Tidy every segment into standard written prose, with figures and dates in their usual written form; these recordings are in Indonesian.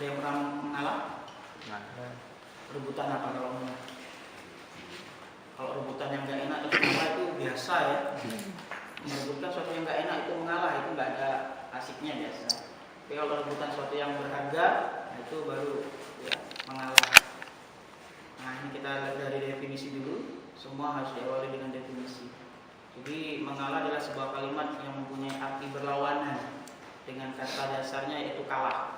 Ada yang pernah mengalah? Rebutan apa kalau mengalah? Kalau rebutan yang gak enak terus mengalah itu biasa ya. Merebutkan sesuatu yang gak enak itu mengalah, itu gak ada asiknya biasa. Tapi kalau rebutan sesuatu yang berharga, itu baru ya, mengalah. Nah ini kita lihat dari definisi dulu. Semua harus diawali dengan definisi. Jadi mengalah adalah sebuah kalimat yang mempunyai arti berlawanan dengan kata dasarnya yaitu kalah.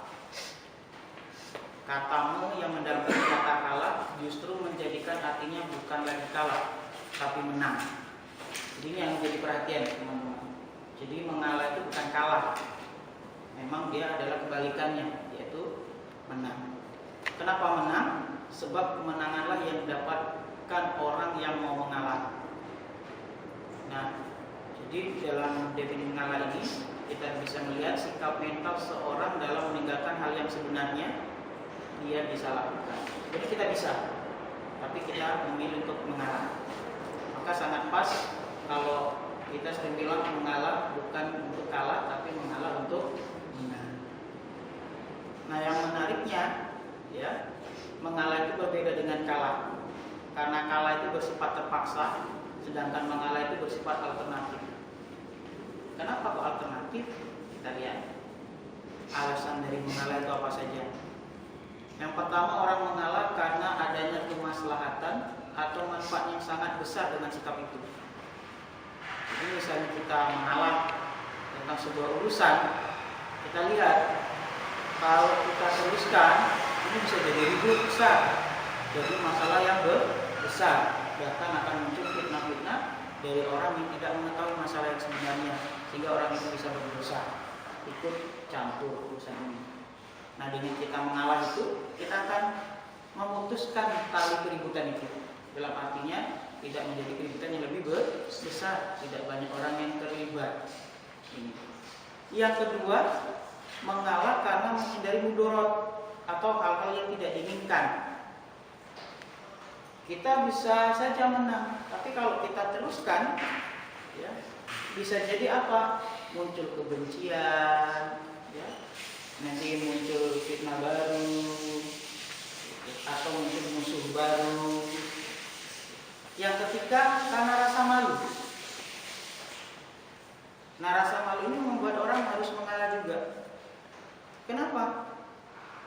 Katamu yang mendampingi kata kalah justru menjadikan artinya bukan lagi kalah, tapi menang. Jadi ini yang menjadi perhatian teman-teman. Jadi mengalah itu bukan kalah. Memang dia adalah kebalikannya, yaitu menang. Kenapa menang? Sebab kemenanganlah yang didapatkan orang yang mau mengalah. Nah, jadi dalam definisi mengalah ini kita bisa melihat sikap mental seorang dalam meninggalkan hal yang sebenarnya dia bisa lakukan. Jadi kita bisa, tapi kita memilih untuk mengalah. Maka sangat pas kalau kita sering bilang mengalah bukan untuk kalah, tapi mengalah untuk menang. Nah, yang menariknya, ya, mengalah itu berbeda dengan kalah. Karena kalah itu bersifat terpaksa, sedangkan mengalah itu bersifat alternatif. Kenapa kok alternatif? Kita lihat alasan dari mengalah itu apa saja. Yang pertama, orang mengalah karena adanya kemaslahatan atau manfaat yang sangat besar dengan sikap itu. Jadi misalnya kita mengalah tentang sebuah urusan, kita lihat kalau kita teruskan ini bisa jadi ribut besar, jadi masalah yang besar, bahkan akan muncul fitnah-fitnah dari orang yang tidak mengetahui masalah yang sebenarnya, sehingga orang itu bisa berdosa, ikut campur urusan ini. Nah, dengan kita mengalah itu, kita akan memutuskan tali keributan itu. Dalam artinya tidak menjadi keributan yang lebih besar, tidak banyak orang yang terlibat. Ini. Yang kedua, mengalah karena menghindari mudorot atau hal-hal yang tidak diinginkan. Kita bisa saja menang, tapi kalau kita teruskan, ya, bisa jadi apa? Muncul kebencian, ya, nanti muncul fitnah baru, atau muncul musuh baru. Yang ketiga, karena rasa malu. Nah, rasa malu ini membuat orang harus mengalah juga. Kenapa?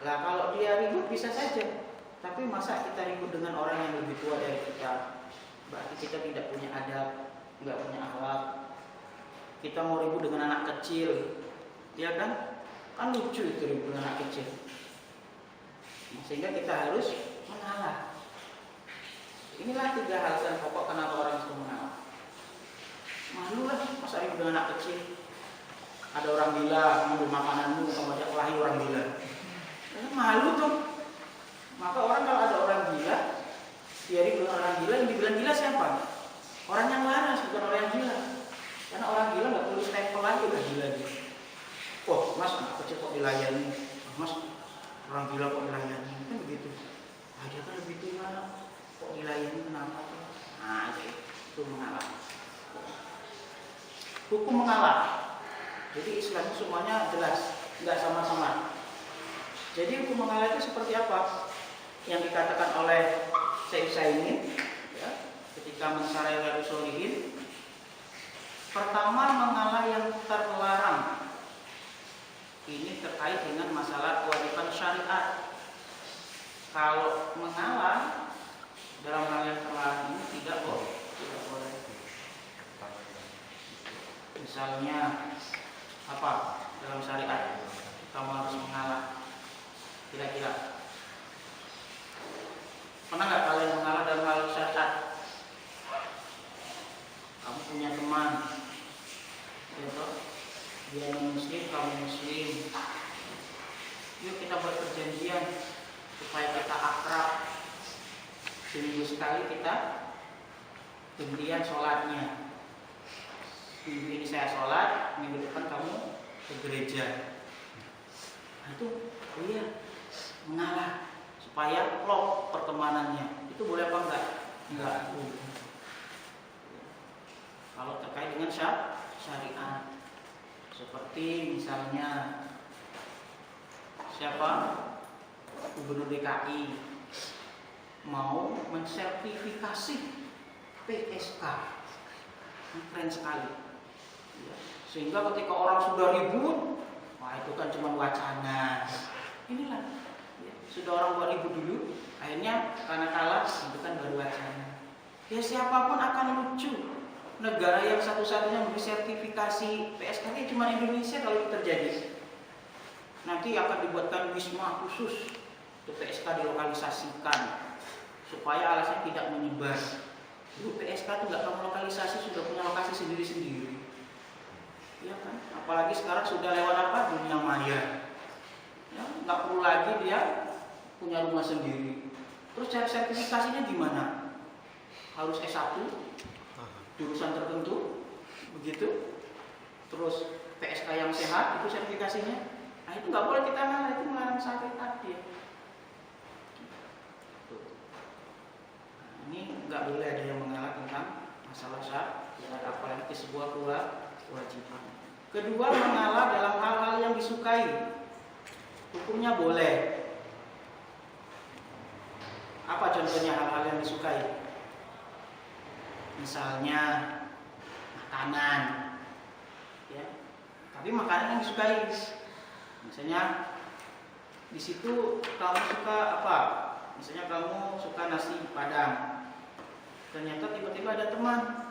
Nah, kalau dia ribut bisa saja. Tapi masa kita ribut dengan orang yang lebih tua dari kita? Berarti kita tidak punya adab, nggak punya akhlak. Kita mau ribut dengan anak kecil, ya kan? Kan lucu itu ribut dengan anak kecil. Sehingga kita harus mengalah. Inilah 3 alasan pokok kenapa orang itu mengalah. Malu lah, masa ribut dengan anak kecil. Ada orang gila ngambil makananmu, kamu ajak kelahi orang gila. Malu tuh. Maka orang kalau ada orang gila, dia ribut dengan orang gila, yang dibilang gila siapa? Orang yang waras, bukan orang yang gila. Karena orang gila nggak perlu stempel lagi udah gila dia. Oh, mas anak kecil kok dilayani? Mas orang gila kok dilayani? Kan begitu. Ah, dia kan lebih tua, kok dilayani kenapa? Nah, itu mengalah. Hukum mengalah. Jadi Islam semuanya jelas, nggak sama-sama. Jadi hukum mengalah itu seperti apa? Yang dikatakan oleh Syekh Utsaimin, ya, ketika mensyarah Riyadhus Shalihin. Pertama, mengalah yang terlarang. Ini terkait dengan masalah kewajiban syariat. Kalau mengalah dalam hal yang terlarang ini tidak boleh. Misalnya apa dalam syariat kamu harus mengalah, kira-kira pernah nggak kalian mengalah dalam hal syariat? Kamu punya teman, gitu, dia muslim, kamu muslim, yuk kita buat perjanjian supaya kita akrab. Seminggu sekali kita gantian sholatnya. Minggu ini saya sholat, minggu depan kamu ke gereja. Nah itu, oh iya, mengalah supaya klop pertemanannya. Itu boleh apa enggak? Enggak. Kalau terkait dengan syariat, seperti misalnya siapa? Gubernur DKI mau mensertifikasi PSK. Keren sekali. Ya. Sehingga ketika orang sudah ribut, wah itu kan cuma wacana. Inilah, ya. Sudah orang buat ribut dulu, akhirnya karena kalah, itu kan baru wacana. Ya siapapun akan lucu. Negara yang satu-satunya memberi sertifikasi PSK ini cuma Indonesia kalau itu terjadi. Nanti akan dibuatkan wisma khusus untuk PSK dilokalisasikan supaya alasnya tidak menyebar. Itu PSK itu nggak kamu lokalisasi, sudah punya lokasi sendiri-sendiri. Ya kan? Apalagi sekarang sudah lewat apa? Dunia maya. Ya, nggak perlu lagi dia punya rumah sendiri. Terus cari sertifikasinya gimana? Harus S1, jurusan tertentu, begitu. Terus PSK yang sehat itu sertifikasinya. Nah itu nggak boleh kita ngalah, itu melarang syariat dia. Ini nggak boleh ada yang mengalah tentang masalah syariat, apalagi sebuah kewajiban. Kedua, mengalah dalam hal-hal yang disukai, hukumnya boleh. Apa contohnya hal-hal yang disukai? Misalnya makanan, ya. Tapi makanan yang disukai. Misalnya di situ kamu suka apa? Misalnya kamu suka nasi Padang. Ternyata tiba-tiba ada teman,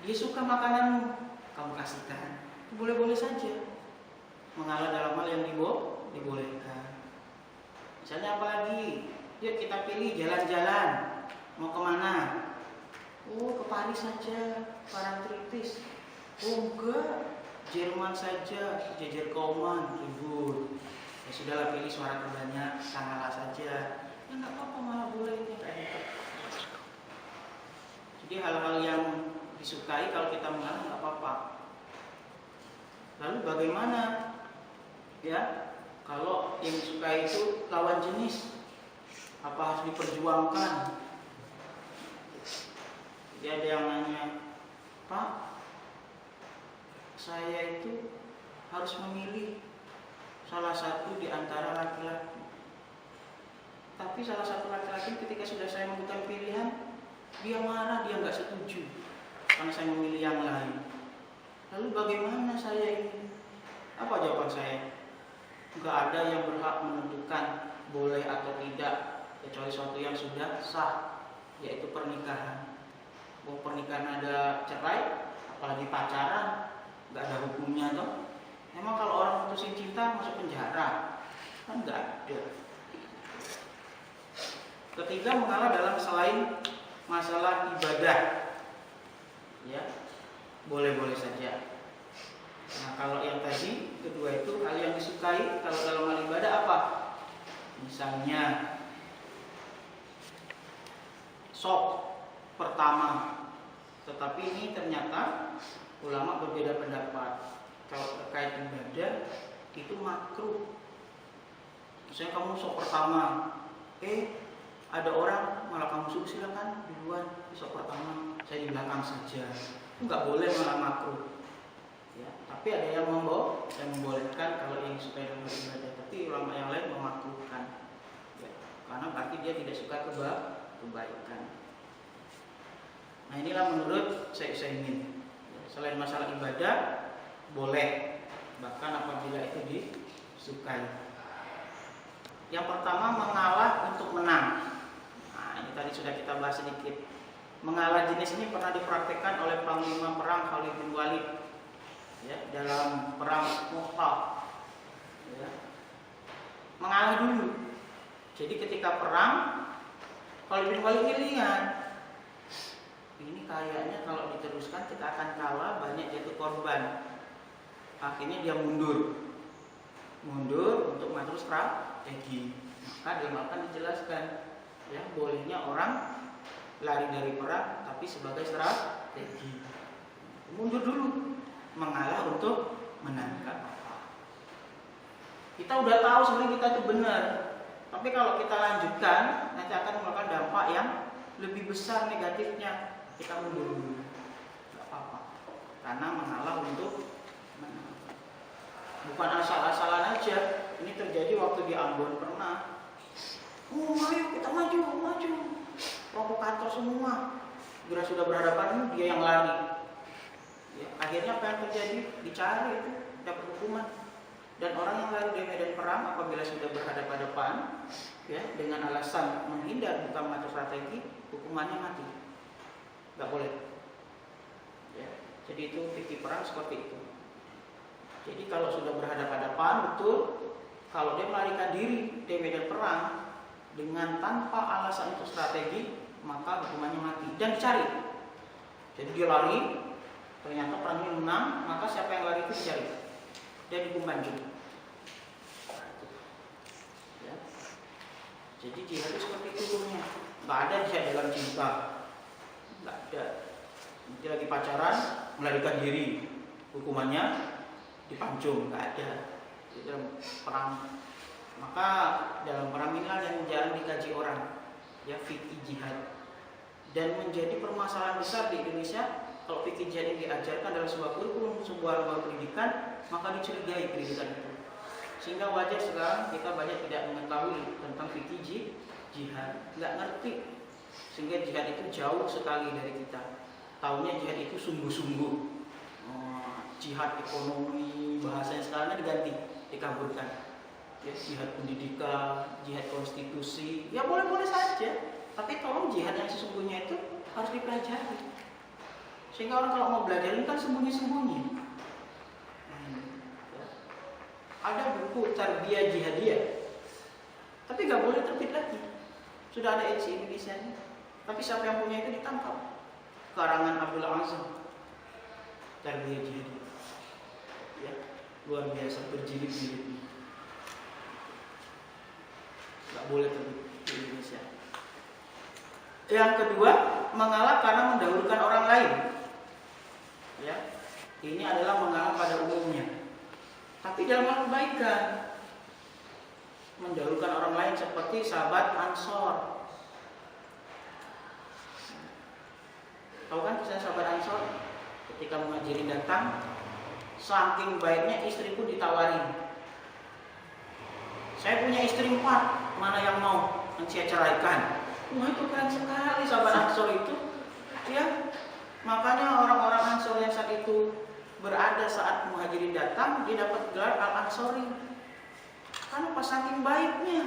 dia suka makananmu, kamu kasihkan. Boleh-boleh saja. Mengalah dalam hal yang dibolehkan. Misalnya apa lagi? Yuk kita pilih jalan-jalan. Mau kemana? Oh, ke Paris saja, Parangtritis. Oh enggak, Jerman saja, jejer Kauman, ribut. Ya sudahlah, pilih suara terbanyak, sangalah saja. Ya nggak apa-apa, malah boleh itu. Jadi hal-hal yang disukai kalau kita mengalah nggak apa-apa. Lalu bagaimana? Ya, kalau yang disukai itu lawan jenis, apa harus diperjuangkan? Jadi ada yang nanya, Pak, saya itu harus memilih salah satu di antara laki-laki. Tapi salah satu laki-laki ketika sudah saya memberikan pilihan, dia marah, dia nggak setuju karena saya memilih yang lain. Lalu bagaimana saya ini? Apa jawaban saya? Nggak ada yang berhak menentukan boleh atau tidak kecuali sesuatu yang sudah sah, yaitu pernikahan. Mau pernikahan ada cerai, apalagi pacaran, nggak ada hukumnya toh. Emang kalau orang putusin cinta masuk penjara? Kan nggak ada. Ketiga, mengalah dalam selain masalah ibadah, ya boleh-boleh saja. Nah kalau yang tadi kedua itu hal yang disukai, kalau dalam hal ibadah apa? Misalnya sop pertama, tetapi ini ternyata ulama berbeda pendapat. Kalau terkait ibadah itu makruh. Misalnya kamu sop pertama, ada orang malah kamu suruh silakan duluan sop pertama, saya di belakang saja. Enggak boleh, malah makruh. Ya, tapi ada yang membolehkan kalau yang suka dengan ibadah, tapi ulama yang lain memakruhkan. Ya, karena berarti dia tidak suka kebaikan. Nah inilah menurut saya ingin. Selain masalah ibadah boleh, bahkan apabila itu disukai. Yang pertama, mengalah untuk menang. Nah ini tadi sudah kita bahas sedikit. Mengalah jenis ini pernah dipraktikkan oleh Panglima Perang Khalid bin Walid, ya, dalam perang Mu'tah. Ya. Mengalah dulu. Jadi ketika perang, Khalid bin Walid ini lihat, ini kayaknya kalau diteruskan kita akan kalah, banyak jatuh korban. Akhirnya dia mundur untuk mengatur strategi. Maka dia akan dijelaskan, ya bolehnya orang lari dari perang, tapi sebagai strategi. Mundur dulu, mengalah untuk menangkap. Kita udah tahu sebenarnya kita itu benar, tapi kalau kita lanjutkan nanti akan melakukan dampak yang lebih besar negatifnya. Kita mundur dulu, nggak apa-apa, karena mengalah untuk menang. Bukan asal-asalan aja. Ini terjadi waktu di Ambon pernah. Ayo kita maju. Provokator semua. Bila sudah berhadapan, dia yang lari. Ya, akhirnya apa yang terjadi? Dicari itu, dapat hukuman. Dan orang yang lari dari medan perang apabila sudah berhadapan-hadapan, ya, dengan alasan menghindar bukan mati strategi, hukumannya mati. Nggak boleh. Ya, jadi itu fikih perang seperti itu. Jadi kalau sudah berhadapan-hadapan, betul, kalau dia melarikan diri dari medan perang dengan tanpa alasan itu strategi, maka hukumannya mati dan dicari. Jadi dia lari, ternyata perang ini menang, maka siapa yang lari itu dicari dan dihukum banjir. Ya. Jadi jihad itu seperti itu hukumnya. Nggak ada jihad dalam cinta, nggak ada. Nanti lagi pacaran melarikan diri, hukumannya dipancung, nggak ada. Di dalam perang, maka dalam perang inilah yang jarang dikaji orang, ya, fikih jihad. Dan menjadi permasalahan besar di Indonesia kalau fikih jihad yang diajarkan dalam sebuah kurikulum, sebuah lembaga pendidikan, maka dicurigai pendidikan itu. Sehingga wajar sekarang kita banyak tidak mengetahui tentang fikih jihad, nggak ngerti. Sehingga jihad itu jauh sekali dari kita. Taunya jihad itu sungguh-sungguh, jihad ekonomi, bahasanya sekarang diganti, dikaburkan. Ya, jihad pendidikan, jihad konstitusi, ya boleh-boleh saja. Tapi tolong jihad yang sesungguhnya itu harus dipelajari. Sehingga orang kalau mau belajar ini kan sembunyi-sembunyi. Ada buku Tarbiyah Jihadiyah, tapi nggak boleh terbit lagi. Sudah ada edisi Indonesia, tapi siapa yang punya itu ditangkap. Karangan Abdul Azam, Tarbiyah Jihadiyah, ya, luar biasa, berjilid-jilid. Nggak boleh terbit di Indonesia. Yang kedua, mengalah karena mendahulukan orang lain. Ya, ini adalah mengalah pada umumnya. Tapi dalam hal kebaikan, mendahulukan orang lain seperti sahabat Ansor. Tahu kan kisah sahabat Ansor? Ketika Muhajirin datang, saking baiknya istri pun ditawarin. Saya punya istri 4, mana yang mau? Nanti saya ceraikan. Wah, itu keren sekali sahabat Ansor itu. Ya, makanya orang-orang Ansor yang saat itu berada saat Muhajirin datang, dia dapat gelar Al-Ansori. Karena pas saking baiknya.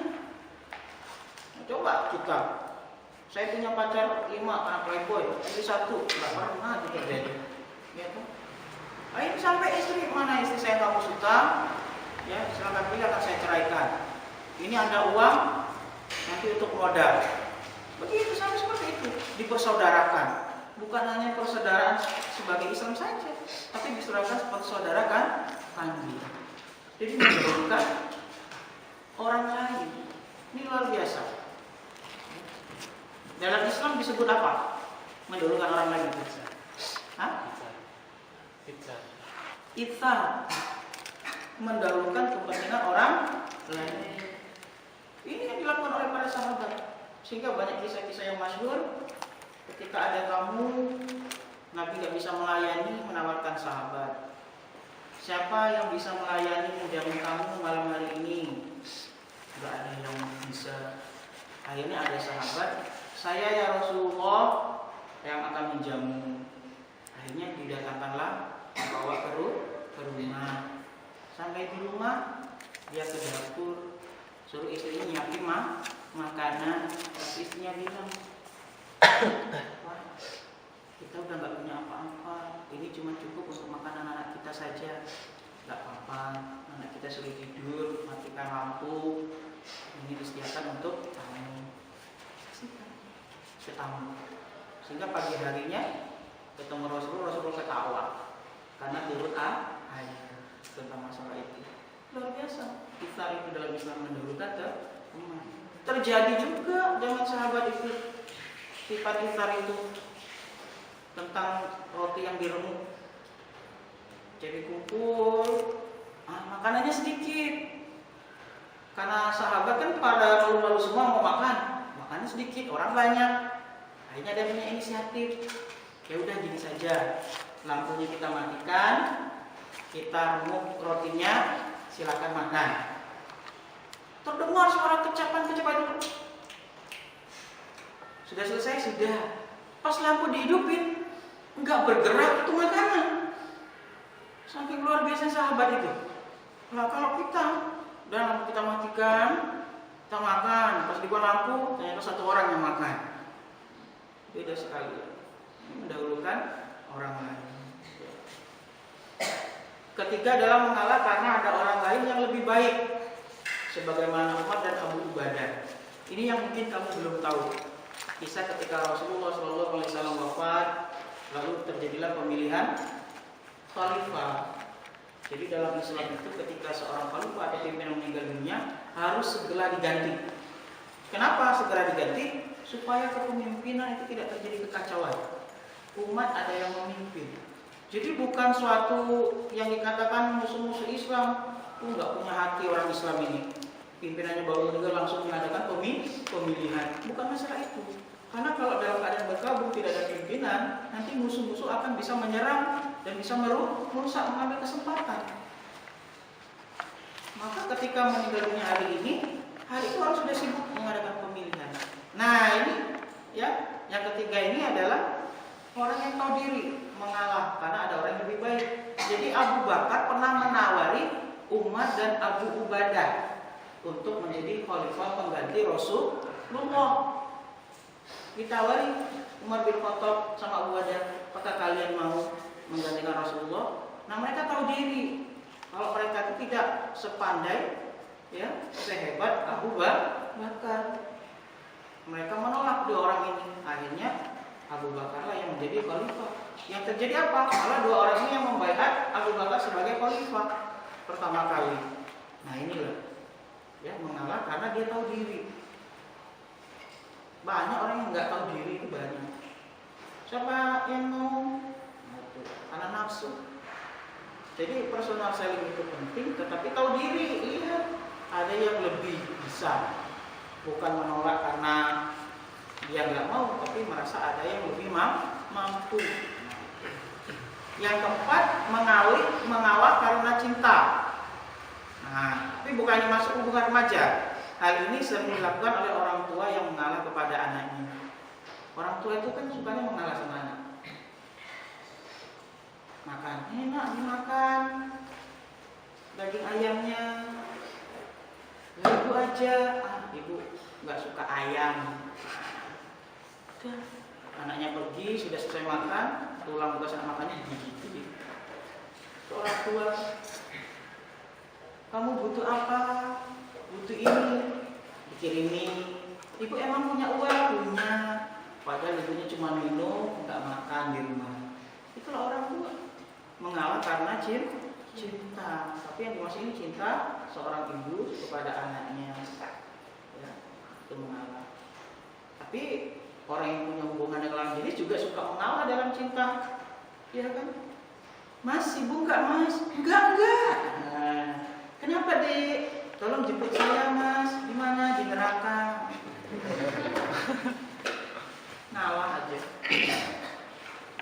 Nah, coba kita, saya punya pacar 5 karena playboy, istri 1, nggak pernah itu terjadi. Ya, ayo sampai istri, mana istri saya kamu suka, ya silakan pilih, akan saya ceraikan. Ini ada uang, nanti untuk modal. Begitu, sampai seperti itu, dipersaudarakan. Bukan hanya persaudaraan sebagai Islam saja, tapi diserahkan seperti saudara kan kandil. Jadi mendahulukan orang lain. Ini luar biasa. Dalam Islam disebut apa? Mendahulukan orang lain. Hah? Itsar. Mendahulukan kepentingan orang lain. Ini yang dilakukan oleh para sahabat. Sehingga banyak kisah-kisah yang masyhur. Ketika ada tamu, Nabi tidak bisa melayani, menawarkan sahabat. Siapa yang bisa melayani, menjamu tamu malam hari ini? Tidak ada yang bisa. Akhirnya ada sahabat, saya ya Rasulullah yang akan menjamu. Akhirnya didatangkanlah, membawa ke rumah. Sampai di rumah, dia ke dapur, suruh istrinya nyiapin makanan. Istrinya bilang, wah, kita udah nggak punya apa-apa. Ini cuma cukup untuk makan anak-anak kita saja. Nggak apa-apa. Anak kita sudah tidur, matikan lampu. Ini disediakan untuk tamu. Sehingga pagi harinya ketemu Rasulullah ketawa karena turut ayat tentang masalah itu. Luar biasa. Kita itu dalam Islam mendahulukan ke umat. Terjadi juga zaman sahabat itu. Sifat iftar itu tentang roti yang diremuk. Jadi kumpul, makanannya sedikit. Karena sahabat kan pada malu-malu semua mau makan, makannya sedikit, orang banyak. Akhirnya dia punya inisiatif. Ya udah gini saja, lampunya kita matikan, kita remuk rotinya, silakan makan. Terdengar suara kecapan-kecapan. Sudah selesai, sudah. Pas lampu dihidupin, nggak bergerak itu makanan. Saking luar biasa sahabat itu. Nah kalau kita, dan lampu kita matikan, kita makan. Pas dibuat lampu, ternyata satu orang yang makan. Beda sekali. Mendahulukan orang lain. Ketiga adalah mengalah karena ada orang lain yang lebih baik, sebagaimana Umar dan Abu Ubadah. Ini yang mungkin kamu belum tahu. Kisah ketika Rasulullah SAW wafat, lalu terjadilah pemilihan khalifah. Jadi dalam Islam itu ketika seorang khalifah atau pimpinan meninggal dunia harus segera diganti. Kenapa segera diganti? Supaya kepemimpinan itu tidak terjadi kekacauan. Umat ada yang memimpin. Jadi bukan suatu yang dikatakan musuh-musuh Islam itu nggak punya hati orang Islam ini. Pimpinannya baru meninggal langsung mengadakan pemilihan. Bukan masalah itu. Karena kalau dalam keadaan berkabung tidak ada pimpinan, nanti musuh-musuh akan bisa menyerang dan bisa merusak, mengambil kesempatan. Maka ketika meninggal dunia hari ini, hari itu harus sudah sibuk mengadakan pemilihan. Nah ini ya, yang ketiga ini adalah orang yang tahu diri, mengalah karena ada orang yang lebih baik. Jadi Abu Bakar pernah menawari Umar dan Abu Ubadah untuk menjadi khalifah pengganti Rasulullah. Ditawari Umar bin Khattab sama Abu Ubadah, apakah kalian mau menggantikan Rasulullah? Nah mereka tahu diri kalau mereka itu tidak sepandai, ya, sehebat Abu Bakar. Mereka menolak dua orang ini. Akhirnya Abu Bakar lah yang menjadi khalifah. Yang terjadi apa? Malah dua orang ini yang membaiat Abu Bakar sebagai khalifah pertama kali. Nah inilah, ya, mengalah karena dia tahu diri. Banyak orang yang nggak tahu diri itu banyak. Siapa yang mau? Karena nafsu. Jadi personal selling itu penting, tetapi tahu diri. Lihat, ada yang lebih bisa. Bukan menolak karena dia nggak mau, tapi merasa ada yang lebih mampu. Yang keempat, mengalah karena cinta. Nah, tapi bukannya masuk hubungan remaja. Hal ini sering dilakukan oleh orang tua yang mengalah kepada anaknya. Orang tua itu kan sukanya mengalah sama anak. Makan, enak dimakan daging ayamnya. Ibu aja, ibu nggak suka ayam. Udah, anaknya pergi, sudah selesai makan, tulang bekas makannya digigit. Orang tua, kamu butuh apa? Butuh ini, dikirimi. Ibu emang punya uang? Punya. Padahal ibunya cuma minum, nggak makan di rumah. Itulah orang tua. Mengalah karena cinta. Tapi yang dimaksud ini cinta seorang ibu kepada anaknya. Ya, itu mengalah. Tapi orang yang punya hubungan dengan lawan jenis juga suka mengalah dalam cinta. Ya kan? Mas, ibu enggak mas? Enggak. Nah, kenapa dek? Tolong jemput saya mas. Di mana? Di neraka. Ngalah aja.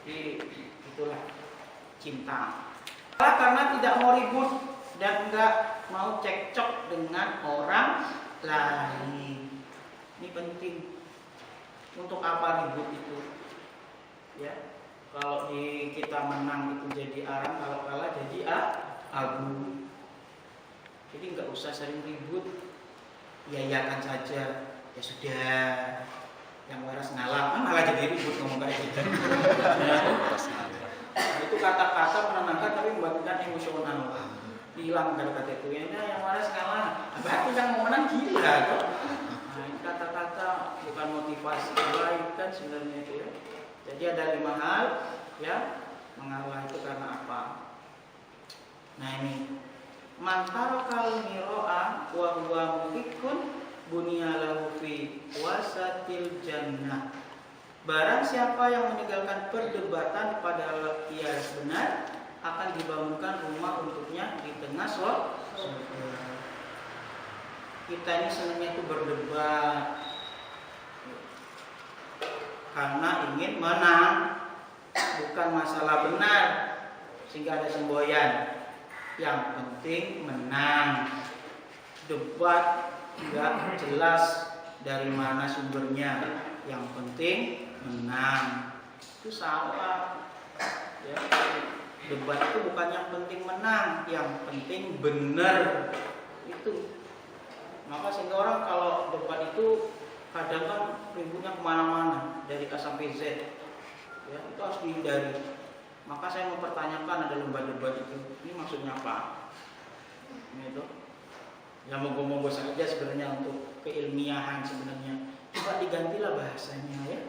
Jadi itulah cinta. Karena tidak mau ribut dan enggak mau cekcok dengan orang lain. Ini penting. Untuk apa ribut itu? Ya, kalau kita menang itu jadi arang, kalau kalah jadi abu. Jadi nggak usah sering ribut, ya-yakan saja. Ya sudah, yang waras ngalah, malah jadi ribut ngomong kayak gitu. Itu kata-kata menenangkan tapi membagikan emosional. Hilang kata-kata itu. Yang waras ngalah. Berarti yang mau menang gila kok. Nah, ini kata-kata bukan motivasi baik kan sebenarnya itu ya. Jadi ada 5 hal ya, mengalah itu karena apa? Nah ini, man tarakal miro'a wa huwa muhiqqun bunyalahu fi wasatil jannah. Barang siapa yang meninggalkan perdebatan pada kias benar, akan dibangunkan rumah untuknya di tengah surga. Kita ini senangnya itu berdebat karena ingin menang, bukan masalah benar sehingga ada semboyan. Yang penting menang. Debat nggak jelas dari mana sumbernya, yang penting menang. Itu salah. Ya. Debat itu bukan yang penting menang, yang penting benar. Itu. Maka sehingga orang kalau debat itu kadang kan ributnya kemana-mana dari A sampai Z. Ya, itu harus dihindari. Maka saya mempertanyakan ada lomba debat itu. Ini maksudnya apa? Gitu. Ya monggo-monggo saja sebenarnya untuk keilmiahan sebenarnya. Coba digantilah bahasanya ya.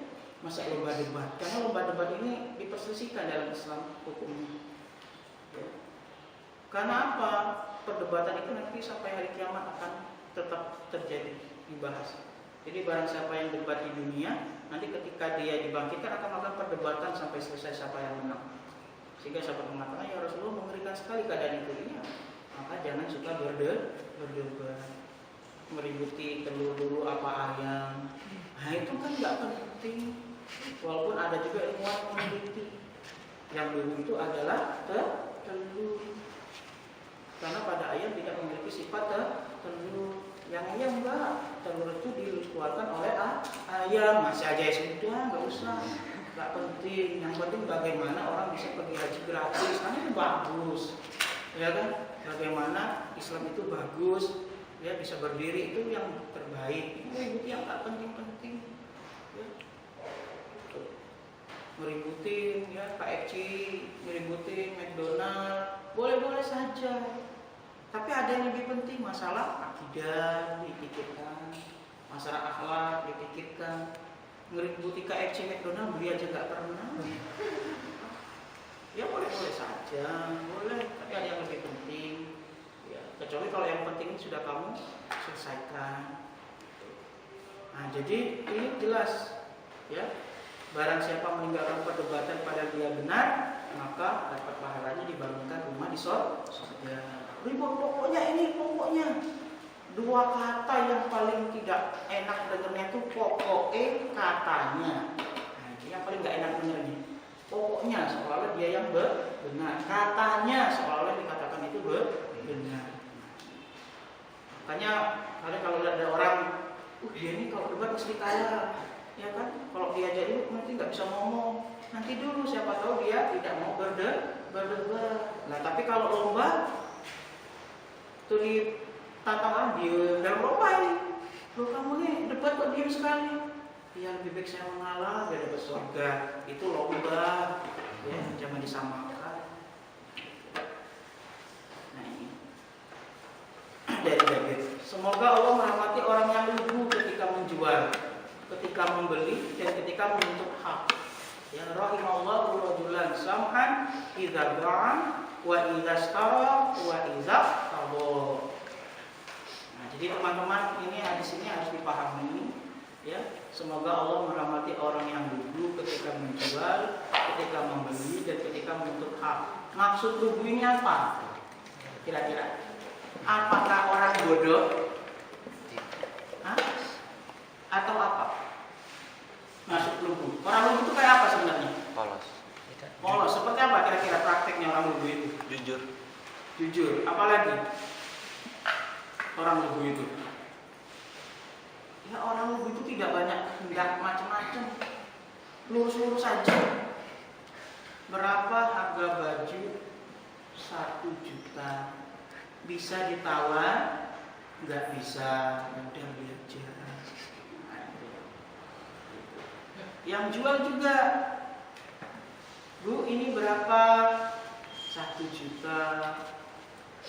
Masa lomba debat? Karena lomba debat ini diperselisihkan dalam Islam hukumnya. Ya. Karena apa? Perdebatan itu nanti sampai hari kiamat akan tetap terjadi, dibahas. Jadi barang siapa yang debat di dunia, nanti ketika dia dibangkitkan akan melakukan perdebatan sampai selesai siapa yang menang. Sehingga sahabat mengatakan, ya Rasulullah mengerikan sekali keadaan itu. Iya. Maka jangan suka berdebat, meributi telur dulu apa ayam. Nah itu kan nggak penting. Walaupun ada juga ilmuwan meneliti, yang dulu itu adalah telur. Karena pada ayam tidak memiliki sifat telur. Yang ayam enggak, telur itu dikeluarkan oleh ayam. Masih aja ya sudah, nggak usah. Gak penting, yang penting bagaimana orang bisa pergi haji gratis, karena itu bagus, ya kan? Bagaimana Islam itu bagus, ya bisa berdiri itu yang terbaik. Itu yang tak penting-penting, ya. Meributin, ya KFC, meributin McDonald, boleh-boleh saja. Tapi ada yang lebih penting, masalah akidah dipikirkan, masalah akhlak dipikirkan. Ngeributi KFC McDonald beli aja gak pernah. Ya boleh-boleh saja, boleh. Tapi ada yang lebih penting. Ya, kecuali kalau yang penting sudah kamu selesaikan. Nah jadi ini jelas, ya. Barang siapa meninggalkan perdebatan pada dia benar, maka dapat pahalanya dibangunkan rumah di surga. Ribut pokoknya ini pokoknya. Dua kata yang paling tidak enak dengarnya itu pokoknya katanya. Nah, yang paling gak enak dengarnya. Pokoknya seolah-olah dia yang benar. Katanya seolah-olah dikatakan itu benar. Makanya kalau ada orang, dia ini kalau debat mesti kaya, ya kan? Kalau diajak itu nanti nggak bisa ngomong. Nanti dulu siapa tahu dia tidak mau berdebat. Nah tapi kalau lomba tuh tantangan dia dalam lomba ini, loh kamu nih debat kok diam sekali. Ya lebih baik saya mengalah biar dapat surga. Itu lomba, ya jangan disamakan. Nah ini dari David. Semoga Allah merahmati orang yang lugu ketika menjual, ketika membeli dan ketika menuntut hak. Ya rahimallahu rajulan samhan idza ba'a wa idza ishtara wa idza qada. Jadi teman-teman ini hadis ini harus dipahami, ya. Semoga Allah merahmati orang yang lugu ketika menjual, ketika membeli dan ketika menuntut hak. Maksud lugu ini apa? Kira-kira? Apakah orang bodoh? Hah? Atau apa? Maksud lugu. Orang lugu itu kayak apa sebenarnya? Polos. Polos. Seperti apa kira-kira prakteknya orang lugu itu? Jujur. Jujur. Apalagi? Orang lugu itu, ya orang lugu itu tidak banyak hendak macam-macam, lurus-lurus saja. Berapa harga baju? 1 juta. Bisa ditawar? Nggak bisa, udah beli aja. Yang jual juga, Bu ini berapa? 1 juta.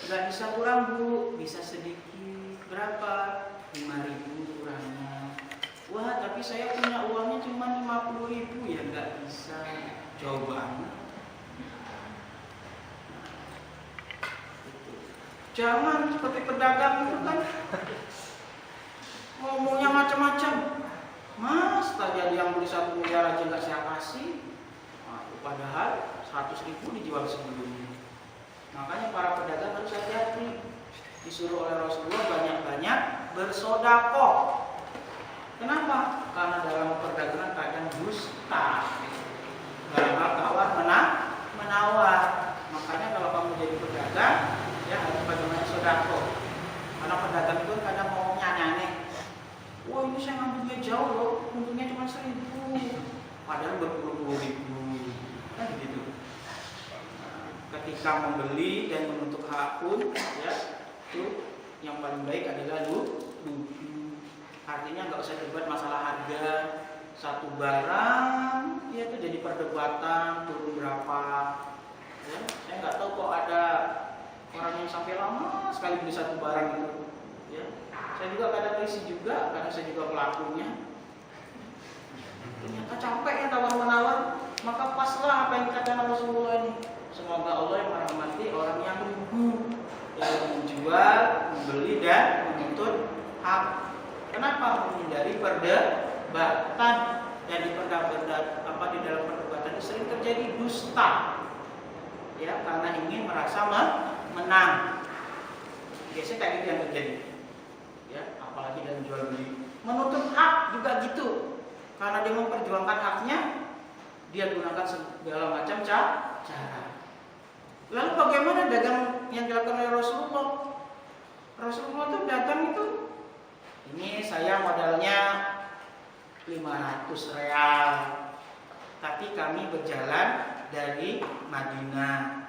Nggak bisa kurang Bu, bisa sedikit. Berapa? 5.000 kurangnya. Wah tapi saya punya uangnya cuma 50.000. Ya nggak bisa. Jauh banget. Jangan seperti pedagang itu kan ngomongnya macam-macam. Mas tadi yang beli 1 miliar aja nggak saya kasih. Nah, padahal 100.000 dijual sebelumnya. Makanya para pedagang harus hati-hati. Disuruh oleh Rasulullah banyak-banyak bersodakoh. Kenapa? Karena dalam perdagangan kadang dusta. Dalam hal tawar menawar. Makanya kalau kamu jadi pedagang, ya harus bagaimana sodakoh. Karena pedagang itu kadang ngomongnya aneh. Wah ini saya ngambilnya jauh loh, untungnya cuma 1.000, padahal berpuluh-puluh ribu, kan gitu. Ketika membeli dan menuntut hak pun, ya, itu yang paling baik adalah artinya nggak usah debat masalah harga satu barang, ya itu jadi perdebatan turun berapa. Ya, saya nggak tahu kok ada orang yang sampai lama sekali beli satu barang itu. Ya, saya juga kadang risih juga, karena saya juga pelakunya. Ternyata capek ya tawar-menawar, maka paslah apa yang dikatakan Rasulullah ini. Semoga Allah yang merahmati orang yang menjual, membeli dan menuntut hak. Kenapa? Menghindari perdebatan, dan di dalam perdebatan itu sering terjadi dusta. Ya, karena ingin merasa menang. Biasanya kayak gitu yang terjadi. Ya, apalagi dalam jual beli. Menuntut hak juga gitu. Karena dia memperjuangkan haknya, dia gunakan segala macam cara. Lalu bagaimana dagang yang dilakukan oleh Rasulullah? Rasulullah itu dagang itu, ini saya modalnya 500 real, tapi kami berjalan dari Madinah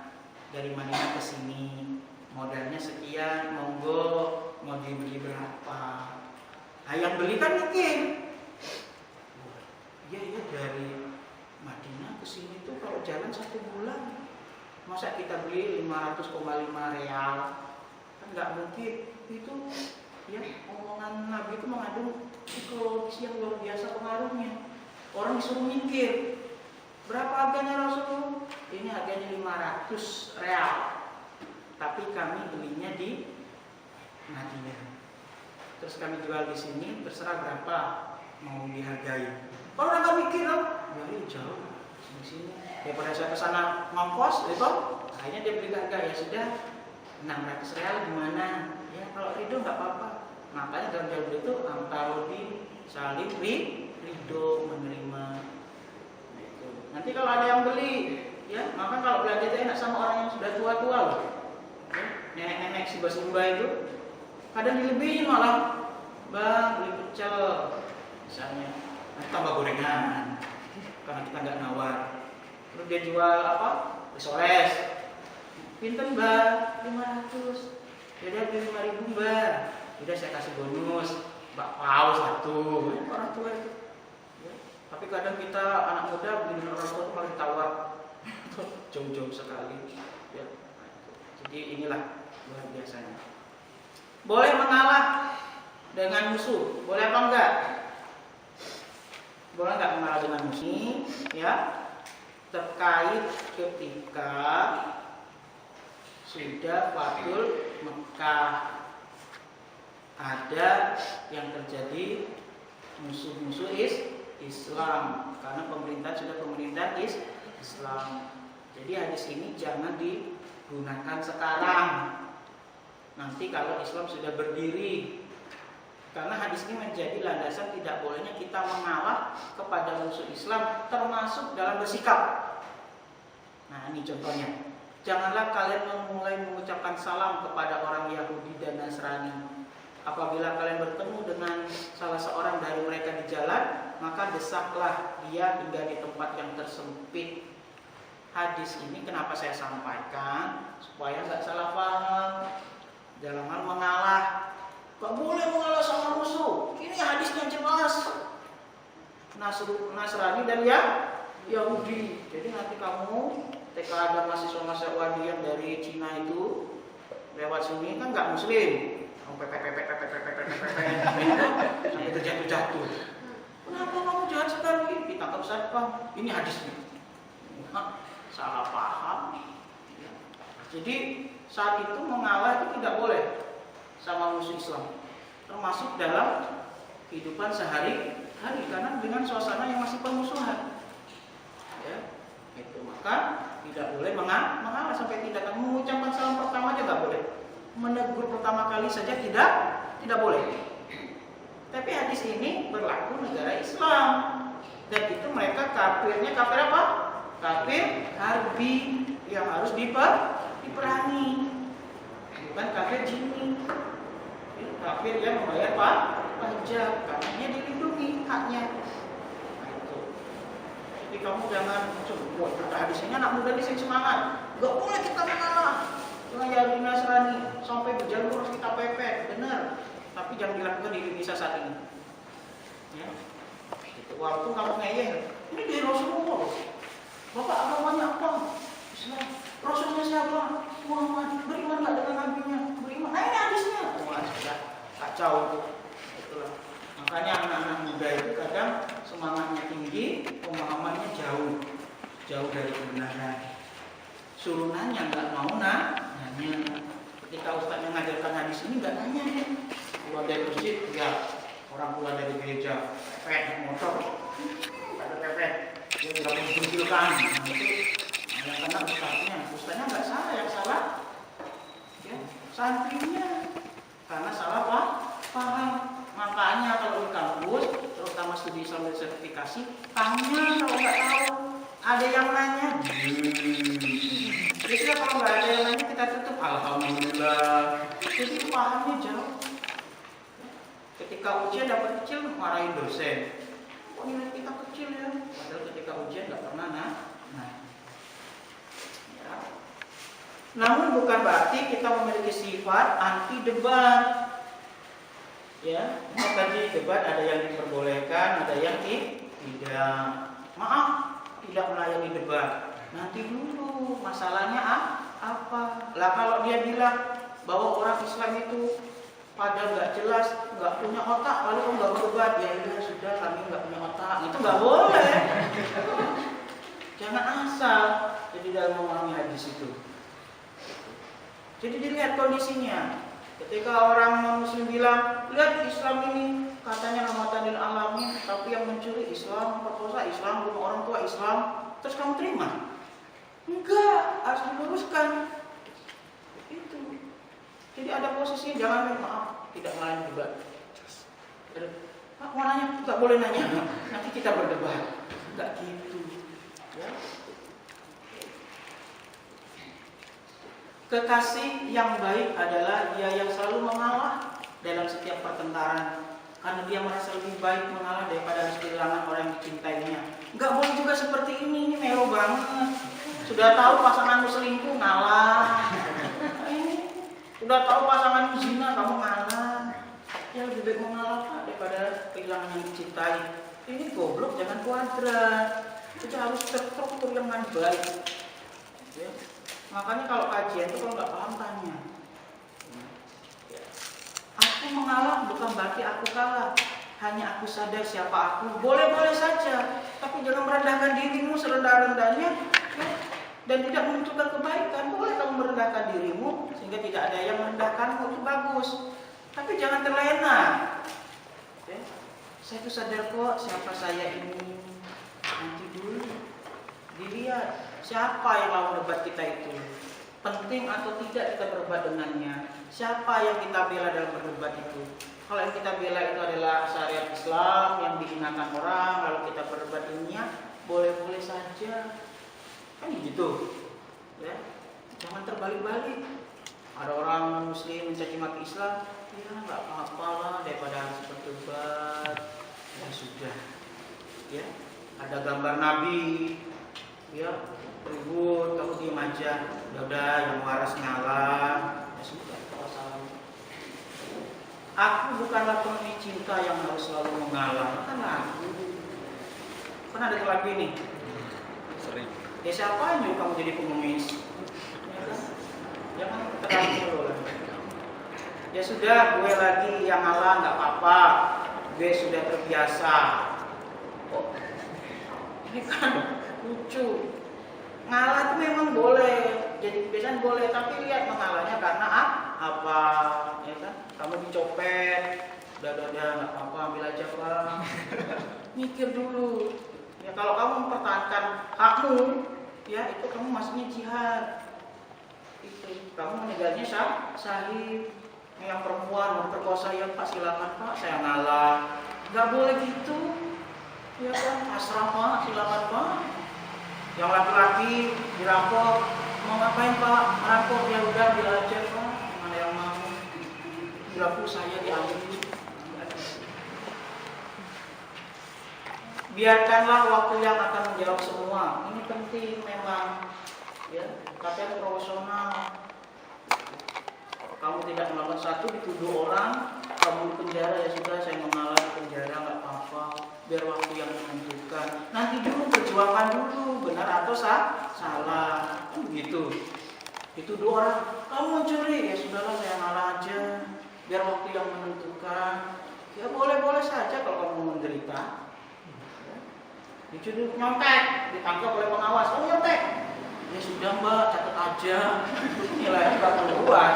ke sini, modalnya sekian, monggo mau dibeli berapa? Nah, yang beli kan mikir, iya dari Madinah ke sini tuh kalau jalan 1 bulan. Masa kita beli 500,5 real? Kan nggak mungkin. Itu ya, omongan Nabi itu mengandung psikologis yang luar biasa pengaruhnya. Orang disuruh mikir, berapa harganya Rasulullah? Ini harganya 500 real, tapi kami belinya di Madinah. Terus kami jual di sini, terserah berapa mau dihargai. Kalau orang nggak mikir, ya jauh sini. Daripada saya kesana ngongkos, itu akhirnya dia beli harga, ya sudah 600 real gimana? Ya kalau ridho nggak apa-apa. Makanya dalam jual beli itu antarodi saling ridho menerima. Gitu. Nanti kalau ada yang beli, ya maka kalau belanja itu enak sama orang yang sudah tua-tua loh. Ya, nenek-nenek simba-simba itu kadang dilebihin malah, bang beli pecel misalnya, nanti tambah gorengan karena kita nggak nawar. Terus dia jual apa? Risoles. Pinten mbak? 500. Yaudah beli 5.000 mbak. Udah saya kasih bonus bakpao 1. Orang tua itu. Ya. Tapi kadang kita anak muda beli orang tua itu malah ditawar. Jauh-jauh sekali. Ya. Jadi inilah luar biasanya. Boleh mengalah dengan musuh? Boleh apa enggak? Boleh enggak mengalah dengan musuh? Ya. Terkait ketika sudah Fathul Mekah, ada yang terjadi musuh-musuh Islam, karena pemerintah sudah pemerintah Islam. Jadi hadis ini jangan digunakan sekarang, nanti kalau Islam sudah berdiri. Karena hadis ini menjadi landasan tidak bolehnya kita mengalah kepada musuh Islam, termasuk dalam bersikap. Nah ini contohnya, janganlah kalian memulai mengucapkan salam kepada orang Yahudi dan Nasrani. Apabila kalian bertemu dengan salah seorang dari mereka di jalan, maka desaklah dia hingga di tempat yang tersempit. Hadis ini kenapa saya sampaikan? Supaya nggak salah paham dalam hal mengalah. Gak boleh mengalah sama musuh. Ini hadisnya jelas. Nasrani dan Yahudi. Jadi nanti kamu ketika ada mahasiswa yang dari Cina itu lewat sini kan nggak muslim, sampai terjatuh. Kenapa kamu jahat sekali? Ditangkap satpam. Ini hadisnya. Salah paham. Jadi saat itu mengalah itu tidak boleh sama musuh Islam, termasuk dalam kehidupan sehari-hari, karena dengan suasana yang masih permusuhan. Ya, itu maka tidak boleh mengalah sampai tindakan mengucapkan salam pertama aja nggak boleh, menegur pertama kali saja tidak boleh. Tapi hadis ini berlaku negara Islam, dan itu mereka kafirnya kafir apa? Kafir harbi yang harus diperangi, bukan kafir jinni. Kafir yang membayar pajak. kerja karena dia dilindungi haknya. Nah, itu. Jadi kamu jangan coba kita hadisnya anak muda di sini semangat. Gak boleh kita mengalah dengan Yahudi Nasrani sampai berjalur harus kita pepet, benar. Tapi jangan dilakukan di Indonesia saat ini. Ya. Itu waktu kamu ngeyel, ini dari Rasulullah. Bapak agamanya apa? Islam. Rasulnya siapa? Muhammad. Beriman nggak dengan nabinya? Beriman. Nah ini hadisnya. Wah sudah kacau itu. Itulah. Makanya anak-anak muda itu kadang semangatnya tinggi, pemahamannya jauh dari kebenaran. Suruh nanya nggak mau nanya. Ketika ustaznya ngajarkan hadis ini nggak nanya nih. Keluar dari masjid, ya orang keluar dari gereja, pepet motor, ada pepet, dia tidak menunjukkan. Nah, itu yang kena ustaznya nggak salah, yang salah, ya santrinya, karena salah paham. Makanya kalau di kampus, terutama studi Islam dan sertifikasi, tanya kalau nggak tahu, ada yang nanya. Jadi kalau nggak ada yang nanya kita tutup, alhamdulillah. Jadi pahamnya jauh. Ketika ujian dapat kecil marahin dosen. Kok nilai kita kecil ya? Padahal ketika ujian nggak pernah ya. Namun bukan berarti kita memiliki sifat anti debat. Ya, tadi debat ada yang diperbolehkan, ada yang tidak. Maaf, tidak melayani debat. Nanti dulu masalahnya apa? Lah kalau dia bilang bahwa orang Islam itu pada nggak jelas, nggak punya otak, lalu kok nggak berdebat, ya udah sudah kami nggak punya otak, itu nggak boleh. Jangan asal jadi dalam memahami hadis itu. Jadi dilihat kondisinya. Ketika orang non-Muslim bilang, lihat Islam ini katanya rahmatan lil alamin, tapi yang mencuri Islam, perkosa Islam, bunuh orang tua Islam, terus kamu terima? Enggak, harus diluruskan. Itu. Jadi ada posisinya, jangan maaf, tidak melayani debat. Pak mau nanya, nggak boleh nanya, nanti kita berdebat. Enggak gitu. Ya. Kekasih yang baik adalah dia yang selalu mengalah dalam setiap pertengkaran, karena dia merasa lebih baik mengalah daripada harus kehilangan orang yang dicintainya. Enggak boleh juga seperti ini melo banget. Sudah tahu pasanganmu selingkuh, ngalah. Sudah tahu pasanganmu zina, kamu ngalah. Ya lebih baik mengalah Pak, daripada kehilangan yang dicintai. Ini goblok, jangan kuadrat. Itu harus terstruktur dengan baik. Ya. Makanya kalau kajian itu kalau nggak paham tanya. Aku mengalah bukan berarti aku kalah. Hanya aku sadar siapa aku. Boleh-boleh saja, tapi jangan merendahkan dirimu serendah-rendahnya, ya. Dan tidak menunjukkan kebaikan. Boleh kamu merendahkan dirimu sehingga tidak ada yang merendahkanmu, itu bagus. Tapi jangan terlena. Ya. Saya itu sadar kok siapa saya ini. Nanti dulu dilihat siapa yang lawan debat kita itu. Penting atau tidak kita berdebat dengannya. Siapa yang kita bela dalam berdebat itu. Kalau yang kita bela itu adalah syariat Islam yang dihinakan orang, lalu kita berdebat dengannya, boleh-boleh saja. Kan gitu. Ya. Jangan terbalik-balik. Ada orang muslim mencaci maki Islam, ya nggak apa-apa lah daripada harus berdebat. Ya sudah. Ya. Ada gambar Nabi, ya ribut, kamu diam aja. Udah yang waras ngalah. Ya sudah, wassalam. Aku bukanlah penuh cinta yang harus selalu mengalah. Kan lagu. Pernah ada lagu ini? Sering. Ya siapa yang nyuruh kamu jadi pengemis? Ya kan? Jangan terlalu dulu lah. Ya sudah, gue lagi yang ngalah nggak apa-apa. Gue sudah terbiasa. Oh, ini kan lucu. Ngalah itu memang boleh, jadi biasanya boleh, tapi lihat mengalahnya karena apa, ya kan? Kamu dicopet, udah nggak apa-apa, ambil aja Pak. Mikir dulu. Ya kalau kamu mempertahankan hakmu, ya itu kamu maksudnya jihad. Itu kamu meninggalnya syahid. Yang perempuan memperkosa ya Pak, silakan Pak, saya ngalah. Nggak boleh gitu. Ya kan, pasrah Pak, silakan Pak. Yang laki-laki dirampok, mau ngapain Pak? Merampok, ya udah dia aja Pak. Mana yang mau? Bilang saya diambil. biarkanlah waktu yang akan menjawab semua. Ini penting memang, ya. Kalian profesional. Kamu tidak melakukan satu, dituduh orang, kamu di penjara, ya sudah, saya mengalah di penjara, nggak apa-apa. Biar waktu yang menentukan. Nanti dulu perjuangkan dulu, benar atau salah, kan begitu. Dituduh orang, kamu mencuri, ya sudahlah, saya ngalah aja. Biar waktu yang menentukan. Ya boleh-boleh saja kalau kamu menderita. Dituduh nyontek, ditangkap oleh pengawas, kamu nyontek. Ya sudah mbak, catat aja. Nilainya nggak keluar.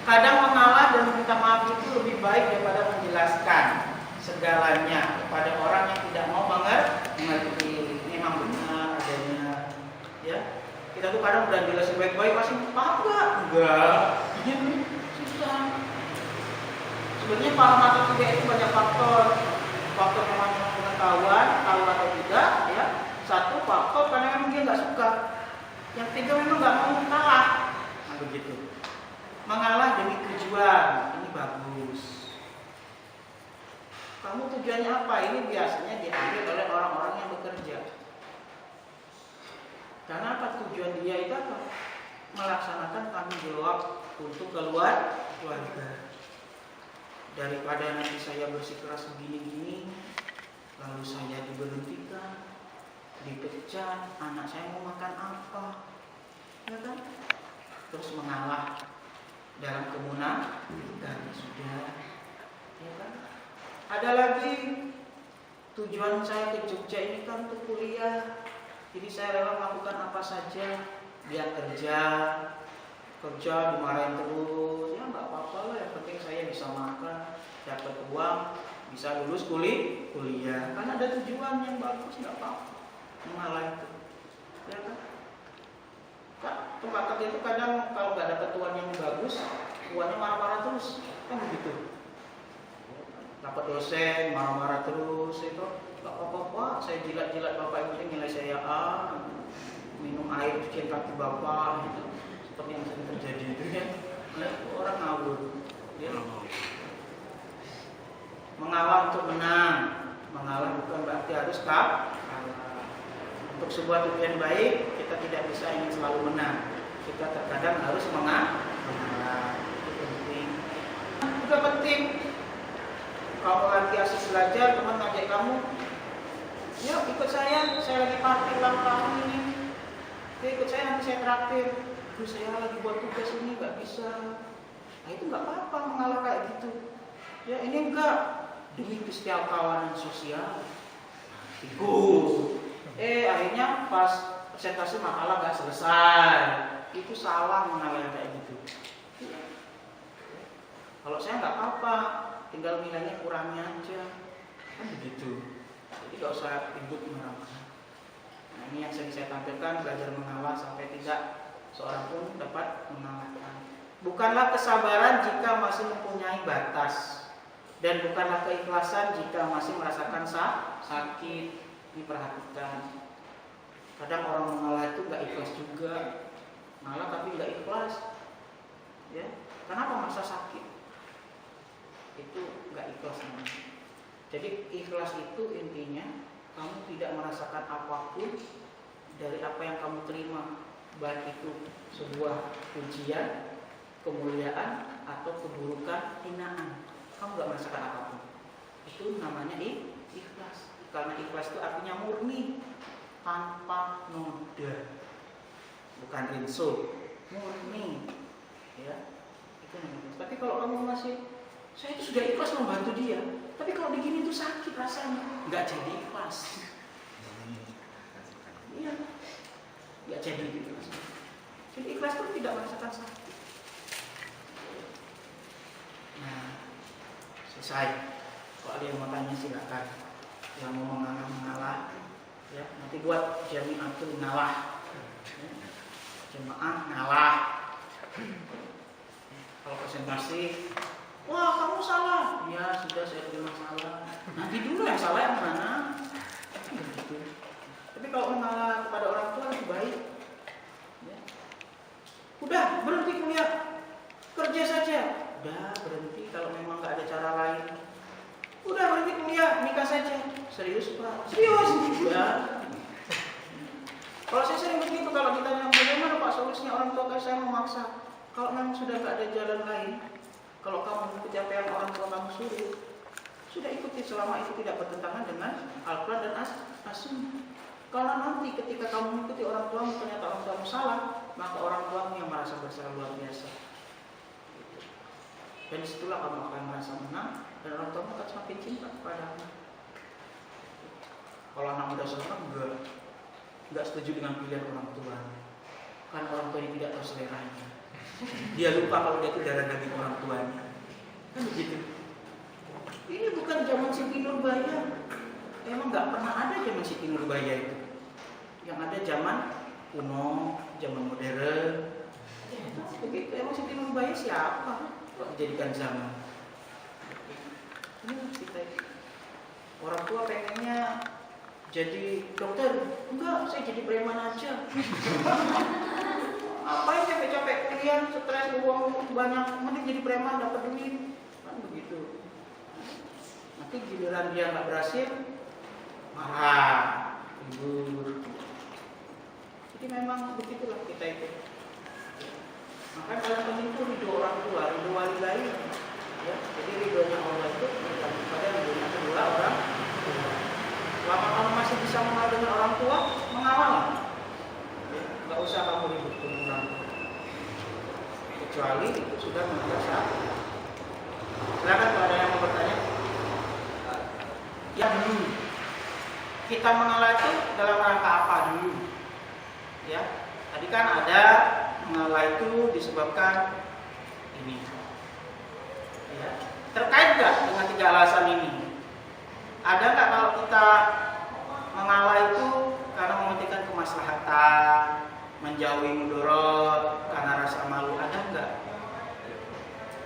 Kadang mengalah dan meminta maaf itu lebih baik daripada menjelaskan segalanya kepada orang yang tidak mau mengerti. Memang benar adanya, ya. Kita tuh kadang udah jelasin baik-baik, masih paham nggak? Enggak. Ya, susah. Sebenarnya paham atau tidak itu banyak faktor. Faktor memang pengetahuan, tahu atau tidak, ya. Satu faktor karena memang dia nggak suka. Yang tiga memang nggak mau kalah. Nah begitu. Mengalah demi tujuan, ini bagus. Kamu tujuannya apa? Ini biasanya diambil oleh orang-orang yang bekerja. Karena apa tujuan dia itu apa? Melaksanakan tanggung jawab untuk keluarga. Daripada nanti saya bersikeras begini-gini, lalu saya diberhentikan, dipecat, anak saya mau makan apa, ya kan? Terus mengalah dalam kemunafikan sudah, ya kan? Ada lagi tujuan saya ke Jogja ini kan untuk kuliah, jadi saya rela melakukan apa saja, dia kerja dimarahin terus, ya nggak apa-apa lah, yang penting saya bisa makan, dapat uang, bisa lulus kuliah, kan ada tujuan yang bagus, nggak apa-apa. Mengalah itu, ya kan? Tempat kerja itu kadang kalau nggak dapat tuan yang bagus, tuannya marah-marah terus, kan begitu. Dapat dosen marah-marah terus, itu nggak apa-apa, saya jilat-jilat bapak, yang penting nilai saya A, minum air cucian kaki bapak, gitu. Seperti yang sering terjadi itu ya, orang ngawur, ya. Mengalah untuk menang, mengalah bukan berarti harus kalah. Untuk sebuah tujuan baik, kita tidak bisa ingin selalu menang. Kita terkadang harus mengalah. Itu penting. Juga penting. Kalau lagi asik belajar, teman ngajak kamu, yuk ikut saya lagi party ulang tahun ini. Yuk ikut saya, nanti saya traktir. Terus saya lagi buat tugas ini, nggak bisa. Nah itu nggak apa-apa mengalah kayak gitu. Ya ini enggak demi kesetiakawanan sosial. Ikut. Akhirnya pas presentasi makalah nggak selesai, itu salah mengalah kayak gitu. Kalau saya nggak apa-apa, tinggal nilainya kurangi aja, kan begitu. Jadi nggak usah ribut marah-marah. Nah ini yang sering saya tampilkan, belajar mengalah sampai tidak seorang pun dapat mengalahkan. Bukanlah kesabaran jika masih mempunyai batas, dan bukanlah keikhlasan jika masih merasakan sakit. Ini perhatikan. Kadang orang mengalah itu nggak ikhlas juga, ngalah tapi nggak ikhlas. Ya, kenapa masa sakit? Itu nggak ikhlas namanya. Jadi ikhlas itu intinya kamu tidak merasakan apapun dari apa yang kamu terima, baik itu sebuah pujian, kemuliaan atau keburukan, hinaan. Kamu nggak merasakan apapun. Itu namanya ikhlas. Karena ikhlas itu artinya murni, tanpa noda, bukan rinso, murni, ya. Itu namanya. Tapi kalau kamu masih, saya itu sudah ikhlas membantu dia, tapi kalau begini itu sakit rasanya, nggak jadi ikhlas. Iya, nggak jadi ikhlas. Jadi ikhlas itu tidak merasakan sakit. Nah, selesai. Kalau ada yang mau tanya silakan. Yang mau mengalah, ya nanti buat jamiatul ngalah, jemaah ngalah. Kalau presentasi, wah kamu salah, ya sudah saya terima salah. Nanti dulu yang salah yang mana? Gitu. Tapi kalau mengalah kepada orang tua lebih baik. Ya. Udah berhenti kuliah, kerja saja. Udah berhenti kalau memang nggak ada cara lain. Udah berhenti kuliah. iya nikah saja. Serius Pak? Serius? Ya. Kalau saya sering begitu, kalau ditanya bagaimana Pak solusinya orang tua saya memaksa. Kalau memang sudah nggak ada jalan lain, kalau kamu mengikuti apa yang orang tua kamu suruh, sudah ikuti selama itu tidak bertentangan dengan Al-Quran dan As-Sunnah. Kalau nanti ketika kamu mengikuti orang tuamu ternyata orang tuamu salah, maka orang tuamu yang merasa bersalah luar biasa. Dan disitulah kamu akan merasa menang dan orang tuamu akan semakin cinta kepadamu. Kalau anak muda sekarang enggak setuju dengan pilihan orang tua, kan orang tuanya tidak tahu seleranya. Dia lupa kalau dia itu darah daging orang tuanya. Kan begitu. Ini bukan zaman Siti Nurbaya. Emang nggak pernah ada zaman Siti Nurbaya itu. Yang ada zaman kuno, zaman modern. Begitu. Emang Siti Nurbaya siapa? Kok dijadikan zaman? Ini kita orang tua pengennya jadi dokter, enggak, saya jadi preman aja. Apain capek-capek kuliah, stres, uang banyak, mending jadi preman dapat duit, kan begitu. Nanti giliran dia nggak berhasil, marah, libur. Jadi memang begitulah kita itu. Makanya paling penting itu ridho orang tua, ridho wali lain. Ya, jadi ridhonya Allah itu pada ridhonya kedua orang tua. Selama kamu masih bisa mengalah dengan orang tua, mengalah. Ya, nggak usah kamu ribut dengan orang tua. Kecuali itu sudah menjadi. Silakan kalau ada yang mau bertanya. Yang dulu kita mengalah itu dalam rangka apa dulu? Ya, tadi kan ada mengalah itu disebabkan ini. Ya, terkait nggak dengan 3 alasan ini? Ada nggak kalau kita mengalah itu karena mementingkan kemaslahatan, menjauhi mudarat, karena rasa malu, ada nggak?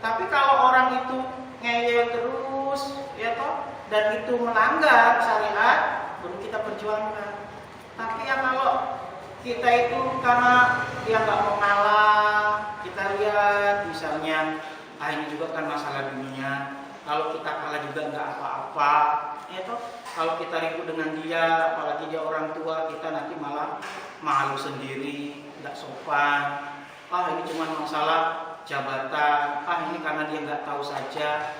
Tapi kalau orang itu ngeyel terus, ya toh, dan itu melanggar syariat, baru kita perjuangkan. Tapi ya kalau kita itu karena dia nggak mau ngalah, kita lihat misalnya, ini juga kan masalah dunia. Kalau kita kalah juga nggak apa-apa. Ya toh, kalau kita ribut dengan dia, apalagi dia orang tua, kita nanti malah malu sendiri, nggak sopan. Ini cuma masalah jabatan. Ini karena dia nggak tahu saja.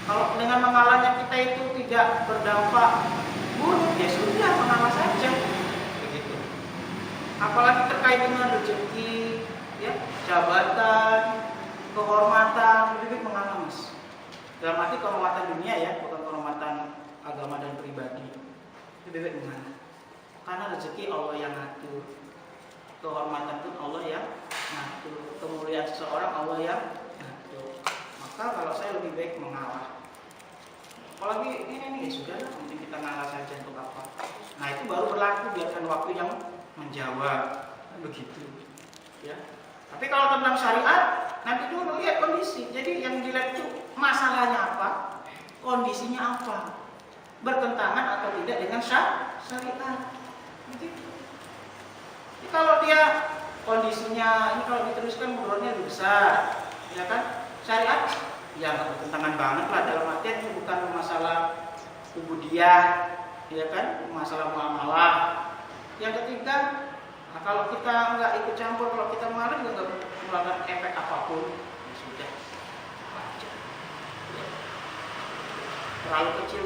Kalau dengan mengalahnya kita itu tidak berdampak buruk, ya sudah mengalah saja. Begitu. Apalagi terkait dengan rezeki, ya, jabatan, kehormatan, lebih baik mengalah, Mas. Dalam arti kehormatan dunia ya, bukan kehormatan agama dan pribadi. Lebih baik mengalah. Karena rezeki Allah yang ngatur, kehormatan pun Allah yang ngatur, kemuliaan seseorang Allah yang ngatur. Maka kalau saya lebih baik mengalah. Apalagi ini sudah lah, mungkin kita ngalah saja untuk apa. Nah itu baru berlaku, biarkan waktu yang menjawab. Begitu. Ya. Tapi kalau tentang syariat, nanti dulu lihat kondisi. Jadi yang dilihat itu masalahnya apa, kondisinya apa, bertentangan atau tidak dengan syariat. Begitu. Jadi kalau dia kondisinya ini kalau diteruskan mudaratnya lebih besar, ya kan? Syariat ya nggak bertentangan banget lah, dalam artian ini bukan masalah ubudiyah, ya kan? Masalah muamalah. Yang ketiga, kalau kita nggak ikut campur, kalau kita mengalah juga nggak melakukan efek apapun, ya sudah, wajar. Terlalu kecil.